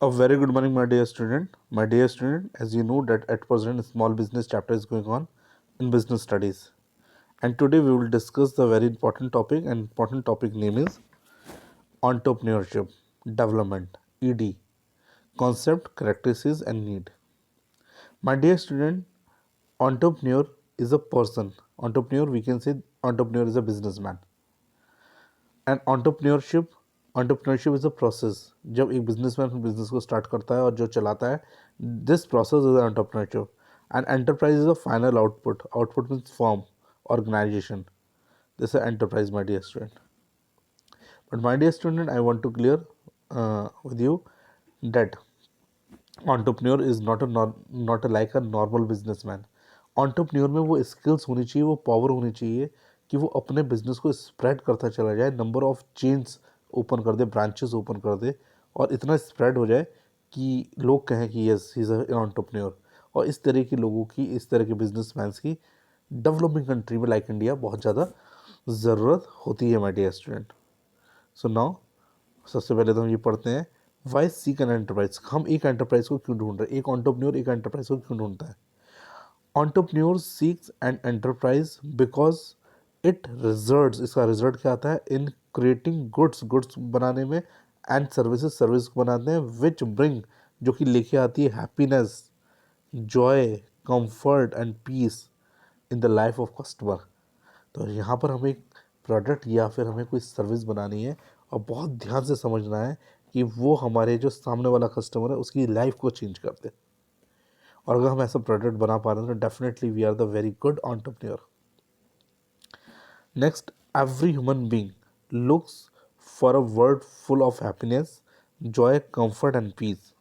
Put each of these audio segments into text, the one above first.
A very good morning, my dear student. My dear student, as you know that at present small business chapter is going on in business studies. And today we will discuss the very important topic, and important topic name is entrepreneurship, development, ED, concept, characteristics and need. My dear student, entrepreneur is a person. Entrepreneur, we can say entrepreneur is a businessman. And entrepreneurship is a process. जब एक businessman अपने business को start करता है और जो चलाता है, this process is entrepreneurship. And enterprise is a final output means form organisation. This is enterprise, my dear student. But my dear student, I want to clear with you that entrepreneur is not a like a normal businessman. entrepreneur में वो skills होनी चाहिए, वो power होनी चाहिए कि वो अपने बिजनेस को स्प्रेड करता चला जाए, नंबर ऑफ चेन्स ओपन कर दे, ब्रांचेस ओपन कर दे और इतना स्प्रेड हो जाए कि लोग कहें कि यस ही इज़ एंटरप्रेन्योर. और इस तरह के लोगों की, इस तरह के बिजनेसमैन्स की डेवलपिंग कंट्री में लाइक इंडिया बहुत ज़्यादा ज़रूरत होती है, my dear student. So now सबसे पहले तो हम ये पढ़ते हैं, वाई सीक एन एंटरप्राइज. हम एक एंटरप्राइज को क्यों ढूंढ रहे हैं, एक एंटरप्रेन्योर एक एंटरप्राइज को क्यों ढूंढता है. entrepreneur seeks an enterprise because it results, इसका रिजल्ट क्या आता है, इन क्रिएटिंग गुड्स बनाने में एंड सर्विस बनाते हैं विच ब्रिंग, जो कि लेके आती है happiness, joy, comfort and peace in the life of customer. तो यहाँ पर हमें एक प्रोडक्ट या फिर हमें कोई सर्विस बनानी है और बहुत ध्यान से समझना है कि वो हमारे जो सामने वाला कस्टमर है उसकी लाइफ को चेंज कर दे. और अगर हम ऐसा प्रोडक्ट बना पा रहे हैं तो definitely we are the very good entrepreneur. Next, every human being looks for a world full of happiness, joy, comfort and peace.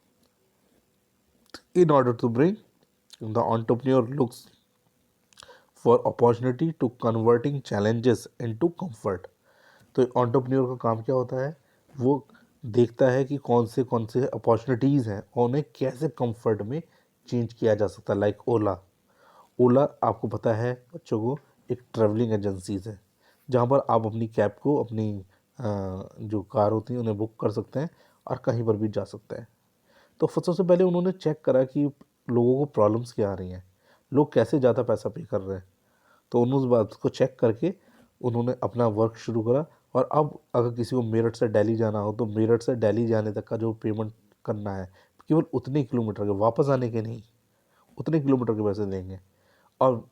In order to bring, the entrepreneur looks for opportunity to converting challenges into comfort. तो entrepreneur का काम क्या होता है, वो देखता है कि कौन से अपॉर्चुनिटीज़ हैं और उन्हें कैसे कंफर्ट में चेंज किया जा सकता है. लाइक ओला आपको पता है बच्चों को, एक ट्रैवलिंग एजेंसीज है जहाँ पर आप अपनी कैब को, अपनी जो कार होती हैं उन्हें बुक कर सकते हैं और कहीं पर भी जा सकते हैं. तो सबसे पहले उन्होंने चेक करा कि लोगों को प्रॉब्लम्स क्या आ रही हैं, लोग कैसे ज़्यादा पैसा पे कर रहे हैं. तो उन्होंने उस बात को चेक करके उन्होंने अपना वर्क शुरू करा. और अब अगर किसी को मेरठ से दिल्ली जाना हो तो मेरठ से दिल्ली जाने तक का जो पेमेंट करना है, केवल उतने किलोमीटर के, वापस आने के नहीं, उतने किलोमीटर के पैसे देंगे. और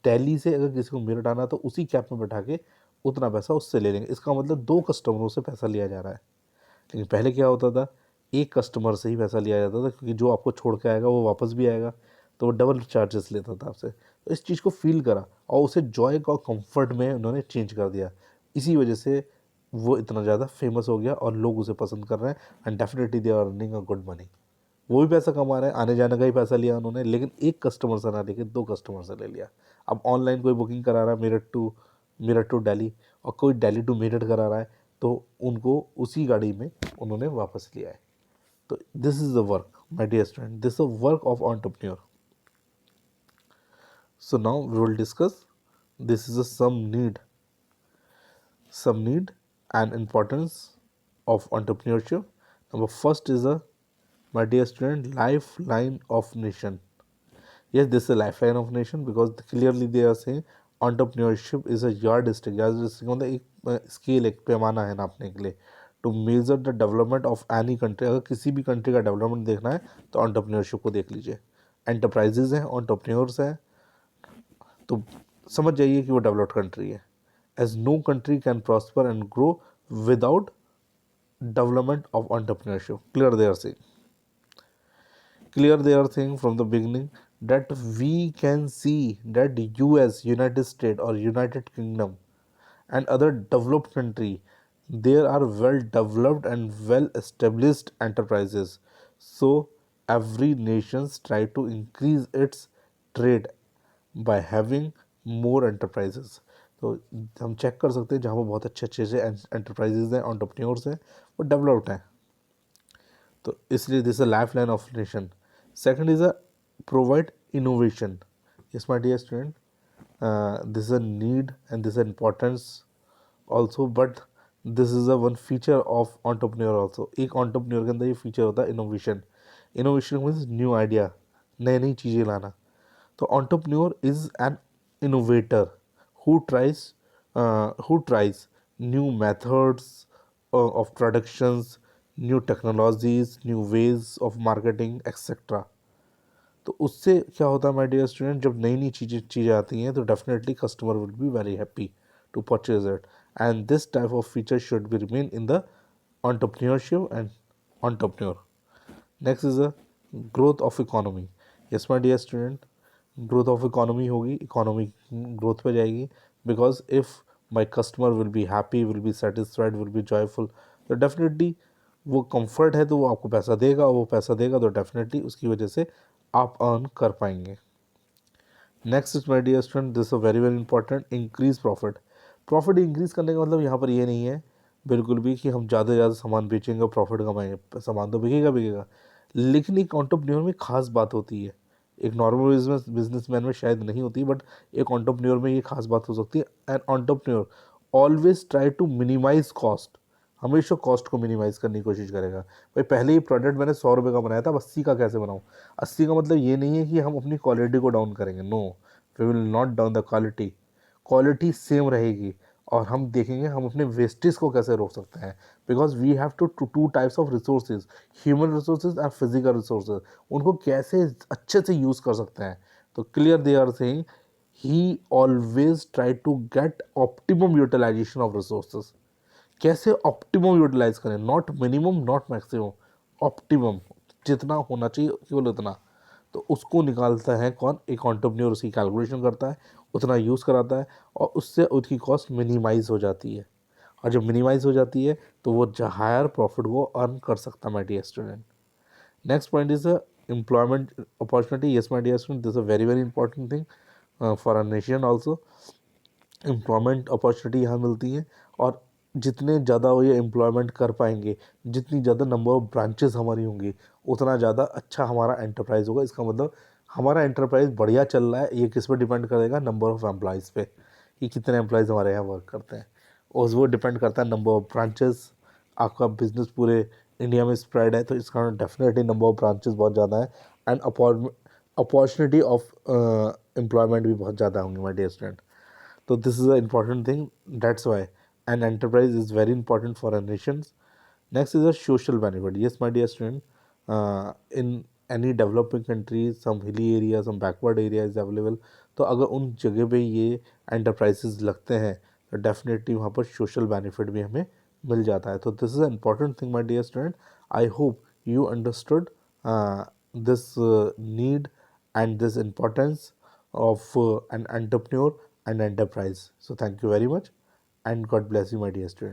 दिल्ली से अगर किसी को मेरठ आना तो उसी कैब में बैठा के उतना पैसा उससे ले लेंगे. इसका मतलब दो कस्टमरों से पैसा लिया जा रहा है. लेकिन पहले क्या होता था, एक कस्टमर से ही पैसा लिया जाता था क्योंकि जो आपको छोड़ के आएगा वो वापस भी आएगा, तो वो डबल चार्जेस लेता था आपसे. तो इस चीज़ को फील करा और उसे जॉय और कंफर्ट में उन्होंने चेंज कर दिया. इसी वजह से वो इतना ज़्यादा फेमस हो गया और लोग उसे पसंद कर रहे हैं. And definitely they are earning a good money. वो भी पैसा कमा रहे हैं, आने जाने का ही पैसा लिया उन्होंने, लेकिन एक कस्टमर से ना लेके दो कस्टमर से ले लिया. अब ऑनलाइन कोई बुकिंग करा रहा है मेरठ टू दिल्ली, और कोई दिल्ली टू मेरठ करा रहा है, तो उनको उसी गाड़ी में उन्होंने वापस लिया है. तो this is the work, my dear student, this is the work of entrepreneur. So now we will discuss, this is a some need and importance of entrepreneurship. Number first is a, my dear student, lifeline of nation. Yes, this is a lifeline of nation because clearly they are saying entrepreneurship is a yardstick. Yardstick मतलब एक scale, एक पैमाना है नापने के लिए, to measure the development of any country. अगर किसी भी कंट्री का डेवलपमेंट देखना है तो एंटरप्रेन्योरशिप को देख लीजिए. एंटरप्राइजेज हैं, एंटरप्रेन्योर्स हैं, तो समझ जाइए कि वो डेवलप्ड कंट्री है. As no country can prosper and grow without development of entrepreneurship. Clear they are saying from the beginning that we can see that US, United States or United Kingdom and other developed country, there are well developed and well established enterprises. So every nations try to increase its trade by having more enterprises. तो हम check कर सकते हैं जहाँ पर बहुत अच्छे अच्छे से एंटरप्राइजेज हैं, एंटरप्रेन्योर्स हैं, वो डेवलप्ड हैं. तो इसलिए this a life line of nation. Second is a provide innovation. Yes my dear student, this is a need and this is importance also, but this is a one feature of entrepreneur also. एक entrepreneur के अंदर ये feature होता है innovation. Innovation means new idea, नई नई चीज़ें लाना। तो entrepreneur is an innovator who tries new methods of productions, new technologies, new ways of marketing, etc. तो उससे क्या होता है माय डियर स्टूडेंट, जब नई नई चीज़ें आती हैं तो definitely customer will be very happy to purchase it, and this type of feature should be remain in the entrepreneurship and entrepreneur. Next is a growth of economy. Yes my dear student, growth of economy होगी, economy growth पे जाएगी, because if my customer will be happy, will be satisfied, will be joyful, तो definitely वो comfort है तो वो आपको पैसा देगा, वो पैसा देगा तो डेफिनेटली उसकी वजह से आप अर्न कर पाएंगे। Next is my dear student, this a very very important, increase profit. Profit increase करने का मतलब यहाँ पर ये नहीं है बिल्कुल भी कि हम ज़्यादा से ज़्यादा सामान बेचेंगे और प्रॉफिट कमाएंगे। सामान तो बिकेगा बिकेगा, लेकिन एक एंटरप्रेन्योर में खास बात होती है, एक नॉर्मल बिजनेसमैन में शायद नहीं होती, बट एक एंटरप्रेन्योर में ये खास बात हो सकती है। An entrepreneur always try to minimise cost, हमेशा कॉस्ट को मिनिमाइज करने की कोशिश करेगा। भाई पहले ही प्रोडक्ट मैंने 100 रुपये का बनाया था, अब 80 का कैसे बनाऊँ। 80 का मतलब ये नहीं है कि हम अपनी क्वालिटी को डाउन करेंगे, no, we will not down the quality, quality same रहेगी। और हम देखेंगे हम अपने वेस्टेज को कैसे रोक सकते हैं, because we have two types of resources, human resources and physical resources, उनको कैसे अच्छे से यूज़ कर सकते हैं। तो clear they are saying he always try to get optimum utilisation of resources, कैसे ऑप्टिमम यूटिलाइज करें, not minimum not maximum, optimum, जितना होना चाहिए केवल उतना। तो उसको निकालता है कौन, एक एंटरप्रेन्योर, उसकी कैलकुलेशन करता है, उतना यूज़ कराता है और उससे उसकी कॉस्ट मिनिमाइज हो जाती है। और जब मिनिमाइज हो जाती है तो वो हायर प्रॉफिट को अर्न कर सकता है my dear student. Next point is employment opportunity. Yes my dear student, this a very very important thing for a nation also. Employment opportunity यहाँ मिलती है, और जितने ज़्यादा वो ये एम्प्लॉयमेंट कर पाएंगे, जितनी ज़्यादा नंबर ऑफ ब्रांचेस हमारी होंगी, उतना ज़्यादा अच्छा हमारा एंटरप्राइज होगा। इसका मतलब हमारा एंटरप्राइज बढ़िया चल रहा है, ये किस पर डिपेंड करेगा, नंबर ऑफ एम्प्लॉयज़ पे, कि कितने एम्प्लॉयज़ हमारे यहाँ वर्क करते हैं, और वो डिपेंड करता है नंबर ऑफ ब्रांचेस। आपका बिजनेस पूरे इंडिया में स्प्रेड है तो इसका डेफिनेटली नंबर ऑफ ब्रांचेस बहुत ज़्यादा है, एंड अपॉर्चुनिटी ऑफ एम्प्लॉयमेंट भी बहुत ज़्यादा होंगे my dear student. So this is an important thing. That's why an enterprise is very important for our nations. Next is a social benefit. Yes, my dear student, in any developing country, some hilly area, some backward area is available. तो अगर उन जगह पे ये enterprises लगते हैं तो definitely वहाँ पर social benefit भी हमें मिल जाता है। तो this is an important thing, my dear student. I hope you understood this need and this importance of an entrepreneur and enterprise. So thank you very much and God bless you, my dear student.